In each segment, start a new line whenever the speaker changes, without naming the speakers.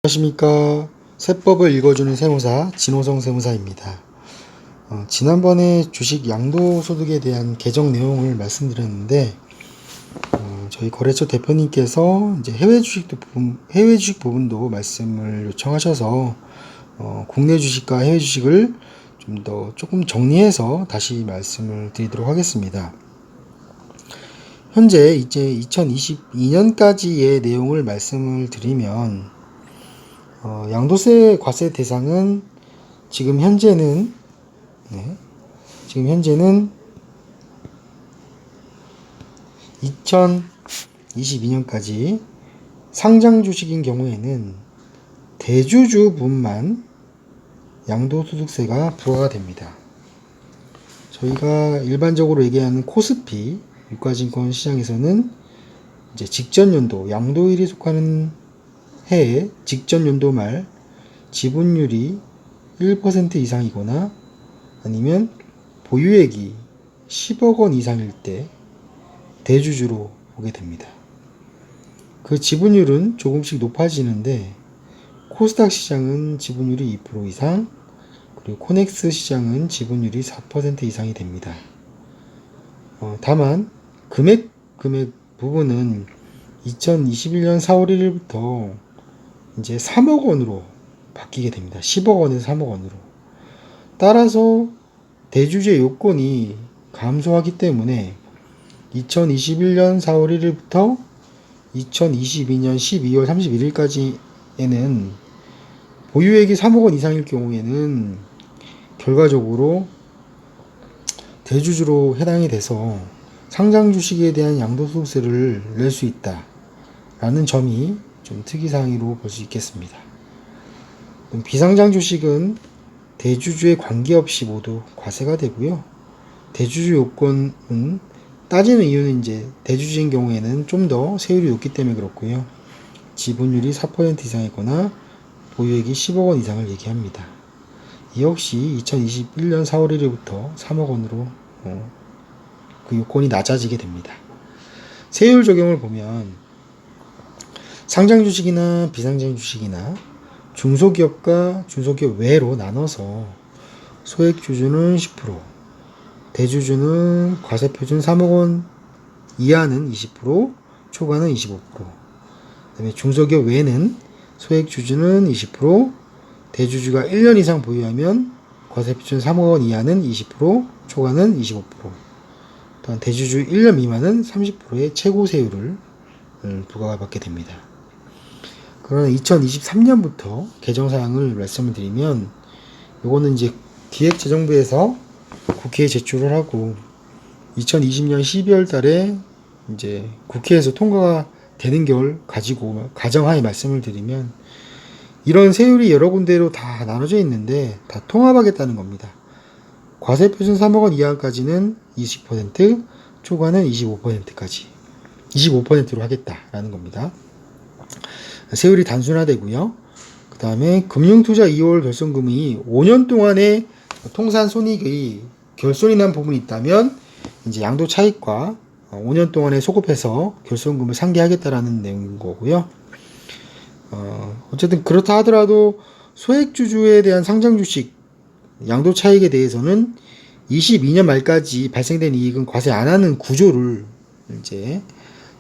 안녕하십니까. 세법을 읽어주는 세무사 진호성 세무사입니다. 지난번에 주식 양도소득에 대한 개정 내용을 말씀드렸는데 저희 거래처 대표님께서 이제 해외 주식 부분도 말씀을 요청하셔서 국내 주식과 해외 주식을 조금 정리해서 다시 말씀을 드리도록 하겠습니다. 현재 이제 2022년까지의 내용을 말씀을 드리면 양도세 과세 대상은 지금 현재는 2022년까지 상장 주식인 경우에는 대주주분만 양도소득세가 부과가 됩니다. 저희가 일반적으로 얘기하는 코스피 유가증권 시장에서는 이제 직전 연도 양도일이 속하는 해의 직전 연도 말 지분율이 1% 이상이거나 아니면 보유액이 10억 원 이상일 때 대주주로 보게 됩니다. 그 지분율은 조금씩 높아지는데 코스닥 시장은 지분율이 2% 이상, 그리고 코넥스 시장은 지분율이 4% 이상이 됩니다. 다만 금액 부분은 2021년 4월 1일부터 이제 3억 원으로 바뀌게 됩니다. 10억 원에서 3억 원으로. 따라서 대주주의 요건이 감소하기 때문에 2021년 4월 1일부터 2022년 12월 31일까지에는 보유액이 3억 원 이상일 경우에는 결과적으로 대주주로 해당이 돼서 상장 주식에 대한 양도소득세를 낼 수 있다라는 점이 좀 특이사항으로 볼 수 있겠습니다. 비상장 주식은 대주주에 관계없이 모두 과세가 되고요. 대주주 요건은 따지는 이유는 이제 대주주인 경우에는 좀 더 세율이 높기 때문에 그렇고요. 지분율이 4% 이상이거나 보유액이 10억 원 이상을 얘기합니다. 이 역시 2021년 4월 1일부터 3억 원으로 그 요건이 낮아지게 됩니다. 세율 적용을 보면 상장 주식이나 비상장 주식이나 중소기업과 중소기업 외로 나눠서 소액 주주는 10%, 대주주는 과세 표준 3억 원 이하는 20%, 초과는 25%, 그다음에 중소기업 외에는 소액 주주는 20%, 대주주가 1년 이상 보유하면 과세 표준 3억 원 이하는 20%, 초과는 25%, 또한 대주주 1년 미만은 30%의 최고 세율을 부과가 받게 됩니다. 그러나 2023년부터 개정사항을 말씀을 드리면 요거는 이제 기획재정부에서 국회에 제출을 하고 2020년 12월 달에 이제 국회에서 통과가 되는 걸 가지고 가정하에 말씀을 드리면 이런 세율이 여러 군데로 다 나눠져 있는데 다 통합하겠다는 겁니다. 과세 표준 3억 원 이하까지는 20%, 초과는 25%까지 25%로 하겠다라는 겁니다. 세율이 단순화되고요. 그 다음에 금융투자 2월 결손금이 5년 동안의 통산 손익의 결손이 난 부분이 있다면 이제 양도 차익과 5년 동안에 소급해서 결손금을 상계하겠다라는 내용인 거고요. 어쨌든 그렇다 하더라도 소액주주에 대한 상장 주식 양도 차익에 대해서는 22년 말까지 발생된 이익은 과세 안 하는 구조를 이제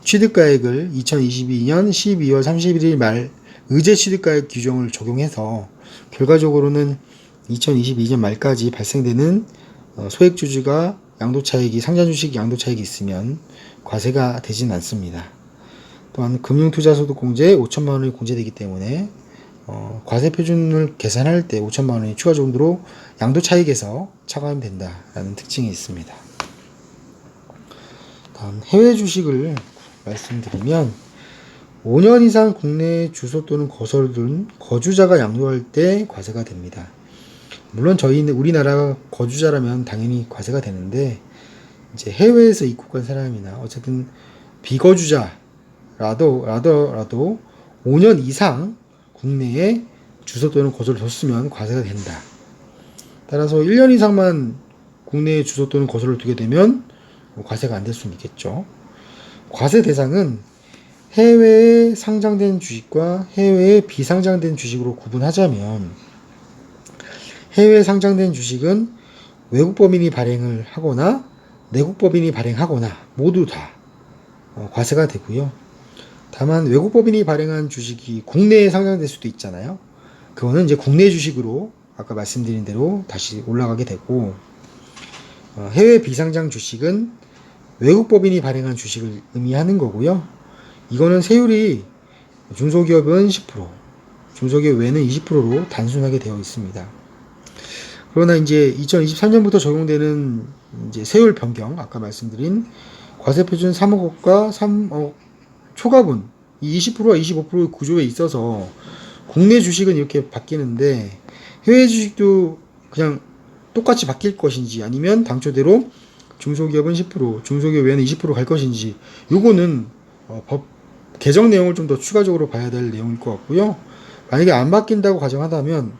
취득가액을 2022년 12월 31일 말 의제 취득가액 규정을 적용해서 결과적으로는 2022년 말까지 발생되는 소액주주가 양도차익이 상장주식 양도차익이 있으면 과세가 되진 않습니다. 또한 금융투자소득공제 5천만 원이 공제되기 때문에 과세 표준을 계산할 때 5천만 원이 추가 정도로 양도차익에서 차감이 된다라는 특징이 있습니다. 다음 해외 주식을 말씀드리면 5년 이상 국내 주소 또는 거소를 둔 거주자가 양도할 때 과세가 됩니다. 물론 저희는 우리나라 거주자라면 당연히 과세가 되는데 이제 해외에서 입국한 사람이나 어쨌든 비거주자라도 5년 이상 국내에 주소 또는 거소를 뒀으면 과세가 된다. 따라서 1년 이상만 국내에 주소 또는 거소를 두게 되면 과세가 안 될 수는 있겠죠. 과세 대상은 해외에 상장된 주식과 해외에 비상장된 주식으로 구분하자면, 해외에 상장된 주식은 외국 법인이 발행을 하거나 내국 법인이 발행하거나 모두 다 과세가 되고요. 다만 외국 법인이 발행한 주식이 국내에 상장될 수도 있잖아요. 그거는 이제 국내 주식으로 아까 말씀드린 대로 다시 올라가게 되고, 해외 비상장 주식은 외국 법인이 발행한 주식을 의미하는 거고요. 이거는 세율이 중소기업은 10%, 중소기업 외에는 20%로 단순하게 되어 있습니다. 그러나 이제 2023년부터 적용되는 이제 세율 변경, 아까 말씀드린 과세표준 3억과 3억 초과분, 이 20%와 25%의 구조에 있어서 국내 주식은 이렇게 바뀌는데 해외 주식도 그냥 똑같이 바뀔 것인지, 아니면 당초대로 중소기업은 10%, 중소기업 외에는 20%갈 것인지, 요거는 법 개정 내용을 좀 더 추가적으로 봐야 될 내용일 것 같고요. 만약에 안 바뀐다고 가정한다면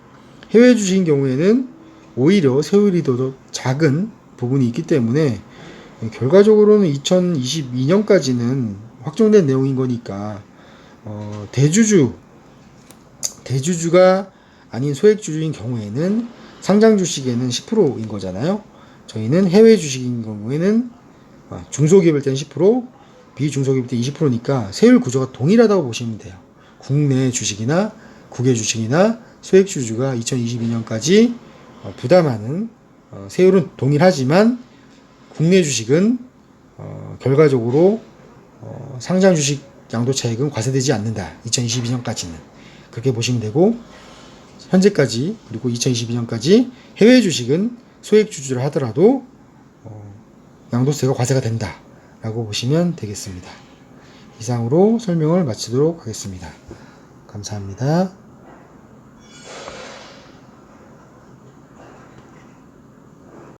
해외 주식인 경우에는 오히려 세율이 더 작은 부분이 있기 때문에 결과적으로는 2022년까지는 확정된 내용인 거니까 대주주가 아닌 소액주주인 경우에는 상장 주식에는 10%인 거잖아요. 저희는 해외 주식인 경우에는 중소기업일 때는 10%, 비중소기업일 때 20%니까 세율 구조가 동일하다고 보시면 돼요. 국내 주식이나 국외 주식이나 소액주주가 2022년까지 부담하는 세율은 동일하지만 국내 주식은 결과적으로 상장 주식 양도차익은 과세되지 않는다. 2022년까지는 그렇게 보시면 되고, 현재까지 그리고 2022년까지 해외 주식은 소액 주주를 하더라도 양도세가 과세가 된다 라고 보시면 되겠습니다. 이상으로 설명을 마치도록 하겠습니다. 감사합니다.